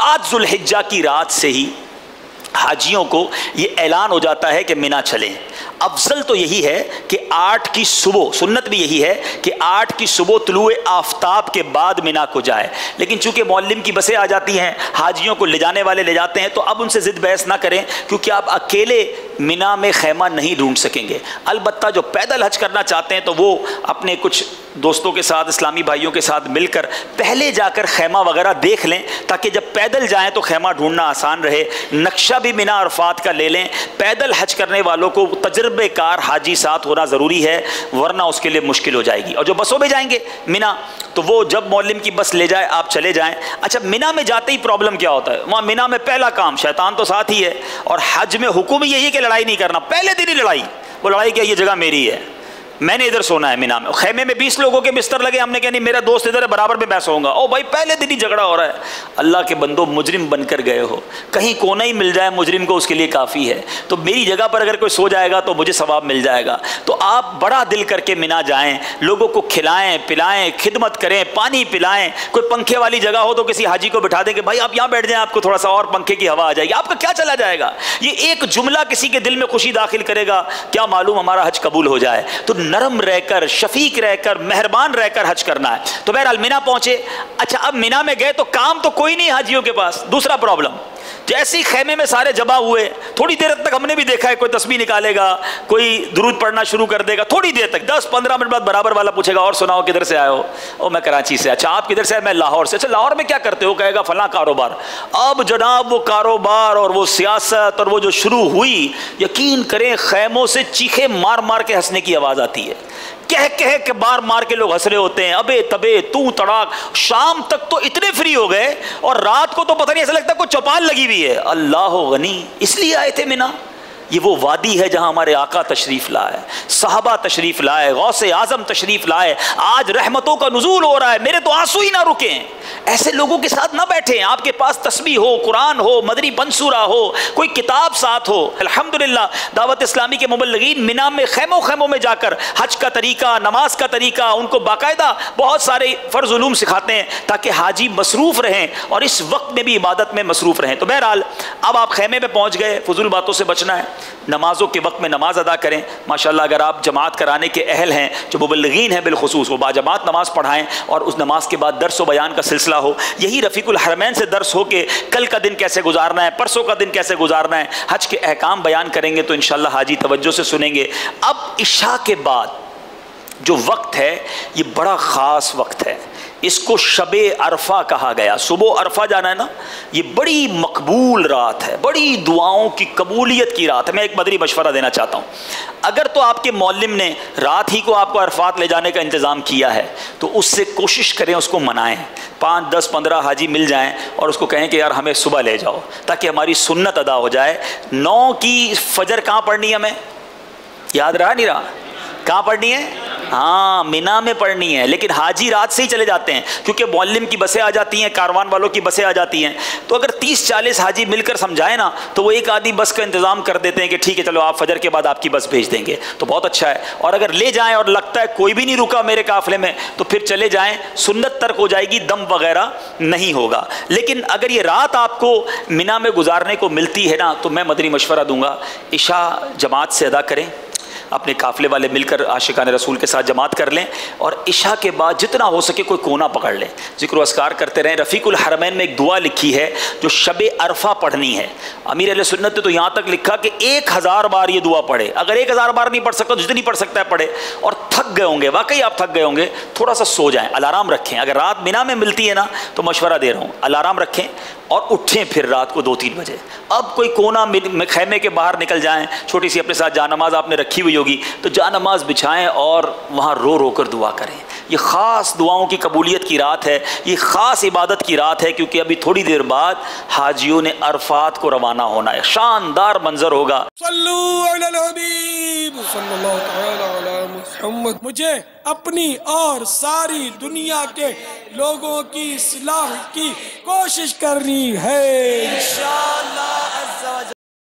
7 ذوالحجہ کی رات سے ہی حاجیوں کو یہ اعلان ہو جاتا ہے کہ مینا چلیں۔ افضل تو یہی ہے کہ 8 کی صبح، سنت بھی یہی ہے کہ 8 کی صبح طلوع آفتاب کے بعد مینا کو جائے، لیکن چونکہ معلم کی بسیں آ جاتی ہیں، حاجیوں کو لے جانے والے لے جاتے ہیں، تو اب ان سے ضد بحث نہ کریں، کیونکہ آپ اکیلے مینا میں خیمہ نہیں ڈھونڈ سکیں گے۔ البتہ جو پیدل حج کرنا چاہتے ہیں تو وہ اپنے کچھ دوستوں کے ساتھ، اسلامی بھائیوں کے ساتھ مل کر پہلے جا کر خیمہ وغیرہ دیکھ لیں، تاکہ جب پیدل جائیں تو خیمہ ڈھونڈنا آسان رہے۔ نقشہ بھی مینا عرفات کا لے لیں۔ پیدل حج کرنے والوں کو تجربے کار حاجی ساتھ ہونا ضروری ہے، ورنہ اس کے لیے مشکل ہو جائے گی۔ اور جو بسوں میں جائیں گے مینا، تو وہ جب معلم کی بس لے جائے آپ چلے جائیں۔ اچھا، مینا میں جاتے ہی پرابلم کیا ہوتا ہے؟ وہاں مینا میں پہلا کام، شیطان تو ساتھ ہی ہے، اور حج میں حکم یہی ہے کہ لڑائی نہیں کرنا، پہلے دن ہی لڑائی۔ وہ لڑائی کیا؟ یہ جگہ میری ہے، میں نے ادھر سونا ہے مینا میں۔ خیمے میں 20 لوگوں کے بستر لگے، ہم نے کہا نہیں میرا دوست ادھر ہے، برابر میں سوؤں گا۔ او بھائی پہلے دن ہی جھگڑا ہو رہا ہے۔ اللہ کے بندو، مجرم بن کر گئے ہو، کہیں کونا ہی مل جائے مجرم کو، اس کے لیے کافی ہے۔ تو میری جگہ پر اگر کوئی سو جائے گا تو مجھے ثواب مل جائے گا۔ تو آپ بڑا دل کر کے مینا جائیں، لوگوں کو کھلائیں پلائیں، خدمت کریں، پانی پلائیں۔ کوئی پنکھے والی جگہ ہو تو کسی حاجی کو بٹھا دیں کہ بھائی آپ یہاں بیٹھ جائیں، آپ کو تھوڑا سا اور پنکھے کی ہوا آ جائے گی۔ آپ کا کیا چلا جائے گا؟ یہ ایک جملہ کسی کے دل میں خوشی داخل کرے گا، کیا معلوم ہمارا حج قبول ہو جائے۔ تو نرم رہ کر، شفیق رہ کر، مہربان رہ کر حج کرنا ہے۔ تو بہرحال مینا پہنچے۔ اچھا، اب مینا میں گئے تو کام تو کوئی نہیں حاجیوں کے پاس۔ دوسرا پرابلم، جیسے ہی خیمے میں سارے جمع ہوئے، تھوڑی دیر تک ہم نے بھی دیکھا ہے کوئی تسبیح نکالے گا، کوئی درود پڑھنا شروع کر دے گا، تھوڑی دیر تک 10-15 منٹ بعد برابر والا پوچھے گا اور سناؤ کدھر سے آئے ہو؟ او میں کراچی سے۔ اچھا آپ کدھر سے آئے؟ میں لاہور سے۔ اچھا لاہور میں کیا کرتے ہو؟ کہے گا فلاں کاروبار۔ اب جناب وہ کاروبار اور وہ سیاست اور وہ جو شروع ہوئی، یقین کریں خیموں سے چیخے مار مار کے ہنسنے کی آواز آتی ہے، کہہ کے بار مار کے لوگ ہنس رہے ہوتے ہیں، ابے تبے تو تڑاک۔ شام تک تو اتنے فری ہو گئے، اور رات کو تو پتہ نہیں، ایسا لگتا ہے کوئی چوپال لگی ہوئی ہے۔ اللہ غنی، اس لیے آئے تھے مینا۔ یہ وہ وادی ہے جہاں ہمارے آقا تشریف لائے، صحابہ تشریف لائے، غوث اعظم تشریف لائے۔ آج رحمتوں کا نزول ہو رہا ہے، میرے تو آنسو ہی نہ رکیں۔ ایسے لوگوں کے ساتھ نہ بیٹھیں۔ آپ کے پاس تسبیح ہو، قرآن ہو، مدنی منصورہ ہو، کوئی کتاب ساتھ ہو۔ الحمدللہ دعوت اسلامی کے مبلغین مینا میں خیموں میں جا کر حج کا طریقہ، نماز کا طریقہ، ان کو باقاعدہ بہت سارے فرض علوم سکھاتے ہیں، تاکہ حاجی مصروف رہیں اور اس وقت میں بھی عبادت میں مصروف رہیں۔ تو بہرحال اب آپ خیمے میں پہنچ گئے، فضول باتوں سے بچنا ہے، نمازوں کے وقت میں نماز ادا کریں۔ ماشاءاللہ اگر آپ جماعت کرانے کے اہل ہیں، جو مبلغین ہیں بالخصوص، وہ باجماعت نماز پڑھائیں، اور اس نماز کے بعد درس و بیان کا سلسلہ ہو۔ یہی رفیق الحرمین سے درس ہو کہ کل کا دن کیسے گزارنا ہے، پرسوں کا دن کیسے گزارنا ہے، حج کے احکام بیان کریں گے تو انشاءاللہ حاجی توجہ سے سنیں گے۔ اب عشاء کے بعد جو وقت ہے یہ بڑا خاص وقت ہے، اس کو شب عرفہ کہا گیا۔ صبح عرفہ جانا ہے نا، یہ بڑی مقبول رات ہے، بڑی دعاؤں کی قبولیت کی رات ہے۔ میں ایک مدنی مشورہ دینا چاہتا ہوں، اگر تو آپ کے معلم نے رات ہی کو آپ کو عرفات لے جانے کا انتظام کیا ہے تو اس سے کوشش کریں، اس کو منائیں۔ 5, 10, 15 حاجی مل جائیں اور اس کو کہیں کہ یار ہمیں صبح لے جاؤ، تاکہ ہماری سنت ادا ہو جائے۔ 9 کی فجر کہاں پڑھنی ہے؟ ہمیں یاد رہا نہیں رہا؟ کہاں پڑھنی ہے؟ ہاں مینا میں پڑھنی ہے، لیکن حاجی رات سے ہی چلے جاتے ہیں، کیونکہ معلم کی بسیں آ جاتی ہیں، کاروان والوں کی بسیں آ جاتی ہیں۔ تو اگر 30-40 حاجی مل کر سمجھائیں نا، تو وہ ایک آدھی بس کا انتظام کر دیتے ہیں کہ ٹھیک ہے چلو آپ فجر کے بعد آپ کی بس بھیج دیں گے، تو بہت اچھا ہے۔ اور اگر لے جائیں اور لگتا ہے کوئی بھی نہیں رکا میرے قافلے میں، تو پھر چلے جائیں، سنت ترک ہو جائے گی، دم وغیرہ نہیں ہوگا۔ لیکن اگر یہ رات آپ کو مینا میں گزارنے کو ملتی ہے نا، تو میں مدنی مشورہ دوں گا عشاء جماعت سے ادا کریں، اپنے قافلے والے مل کر عاشقان رسول کے ساتھ جماعت کر لیں، اور عشاء کے بعد جتنا ہو سکے کوئی کونا پکڑ لیں، ذکر و اذکار کرتے رہیں۔ رفیق الحرمین میں ایک دعا لکھی ہے جو شب عرفہ پڑھنی ہے۔ امیر اہل سنت نے تو یہاں تک لکھا کہ 1000 بار یہ دعا پڑھے۔ اگر 1000 بار نہیں پڑھ سکتا تو جتنی پڑھ سکتا ہے پڑھے، اور تھک گئے ہوں گے، واقعی آپ تھک گئے ہوں گے، تھوڑا سا سو جائیں، الارام رکھیں۔ اگر رات مینا میں ملتی ہے نا تو مشورہ دے رہا ہوں، الارام رکھیں اور اٹھیں پھر رات کو 2-3 بجے۔ اب کوئی کونا میں خیمے کے باہر نکل جائیں، چھوٹی سی اپنے ساتھ جان نماز آپ نے رکھی ہوئی ہوگی تو جان نماز بچھائیں اور وہاں رو رو کر دعا کریں۔ یہ خاص دعاؤں کی قبولیت کی رات ہے، یہ خاص عبادت کی رات ہے، کیونکہ ابھی تھوڑی دیر بعد حاجیوں نے عرفات کو روانہ ہونا ہے۔ شاندار منظر ہوگا۔ صلو علی الحبیب صلی اللہ تعالی علی محمد۔ مجھے اپنی اور ساری دنیا کے لوگوں کی اصلاح کی کوشش کرنی ہے انشاءاللہ عز و جل۔